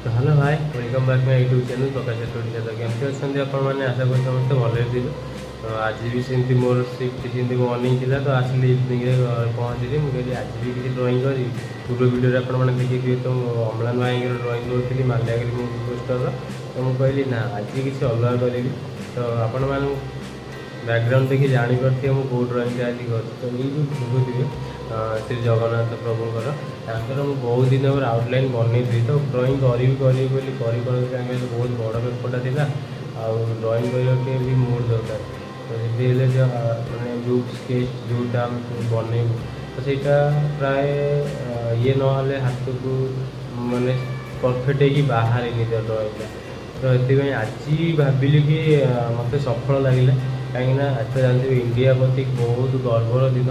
Hello hi welcome back my YouTube channel Prakash Odisha. तो केमती अच्छे आपण मैंने आशा करी समस्त भले थी। तो आज भी सेमती मोर शिफ्ट सेमती मॉर्निंग था तो आसली इवनिंग पहुँचली मुझे आज भी किसी ड्रॉइंग करी पूर्व वीडियो आपने देखिए तो अम्लान भाई ड्रॉइंग करी माल्यागिरी पोस्टर तो मुझे कहली ना आज किसी अलग करी तो आपण मैं बैकग्राउंड देखिए जापे मुझे कौ ड्रॉइंग आज कर तो ये जो देखुए श्री जगन्नाथ प्रभुंर तांकर मुझे बहुत दिन पर आउटलाइन बनई थी तो ड्रॉइंग करी बहुत बड़ पेपरटा था आउ ड्रॉइंग करने भी मूड दरकार तो जो मैंने जो स्केच जोटा बनईबू तो सहीटा प्राय ये ना हाथ को मानने परफेक्ट है कि बाहर ड्रॉइंगटा तो ये आज भाविली कि मत सफल लगे कहीं आज तो जानते इंडिया प्रति बहुत गर्वर दिन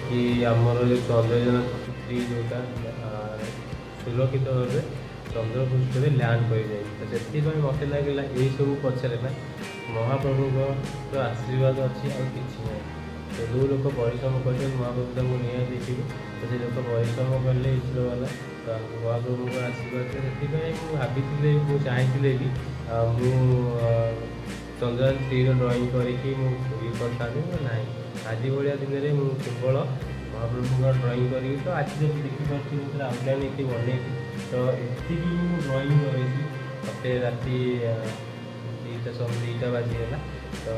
कि आमर जो चंद्रयान 3 जोटा सुरक्षित भाव चंद्र पृष्ठ में लैंड कर जाए तो से मत लगे यही सब पचर ना महाप्रभु तो आशीर्वाद अच्छी आ कि तो जो लोग परिश्रम कर महाप्रभु को निया देखिए तो से लोग परिश्रम कले ईश्वर वाला तो महाप्रभु को आशीर्वाद से भाई मुझे चाहिए कि चंद्रयान 3 ड्रॉइंग करके ये करता ना आज भाया दिन में केवल महाप्रभु ड्रॉइंग करी तो आज जो देखिए आउटलाइन ये बनई तो ये ड्रॉइंग कर मत राति 2टा बाजीगला तो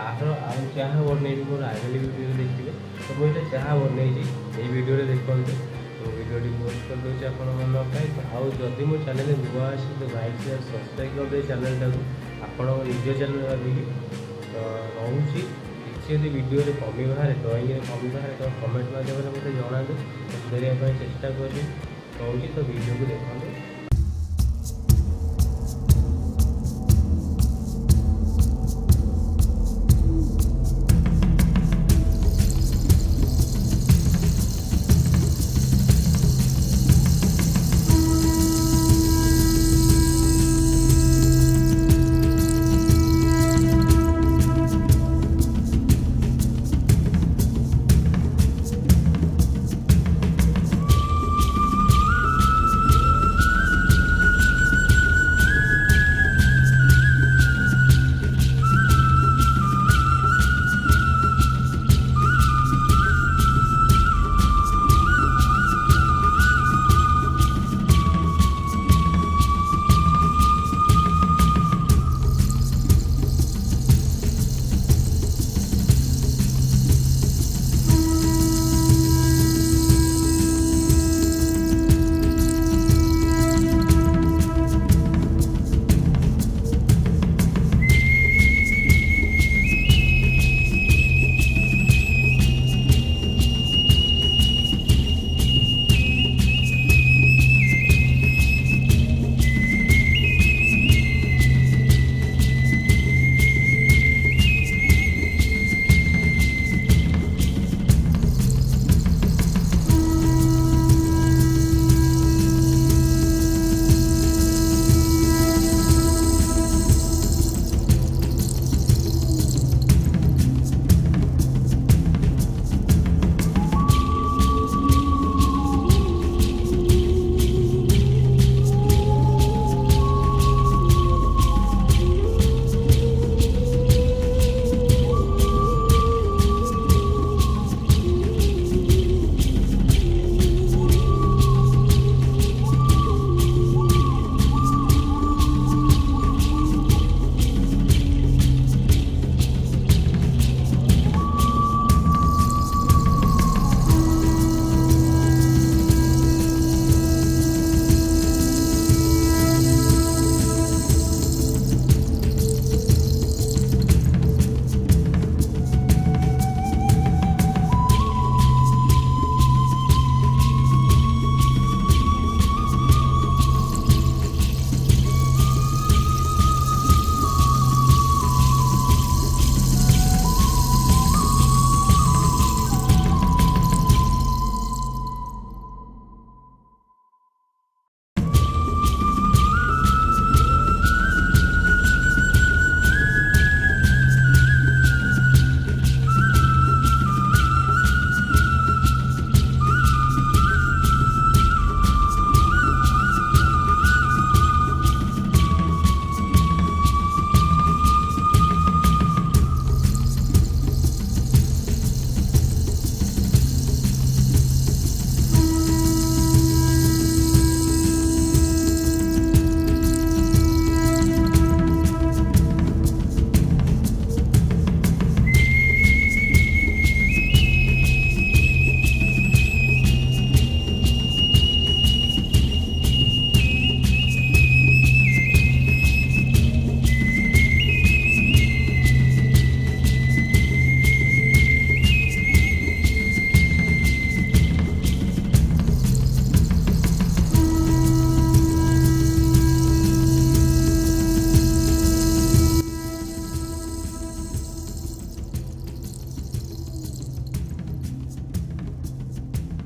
आर आउ जहाँ बनईबी मोर आगे वीडियो देखिए तो मुझे जहाँ बनई ये वीडियो देखते तो वीडियो पोस्ट कर दूसरी आप आउ जदि मो चैनल नुआ आसी तो लाइक शेयर सब्सक्राइब करदे चैनल टाक आपण निज चैनल भाविकी तो रोचे किसी वीडियो कमी बाहर ड्रॉइंग कमी बाहर तो कमेंट माध्यम मतलब जनातु सुधार चेष्टा करी रोचे तो वीडियो को देखते।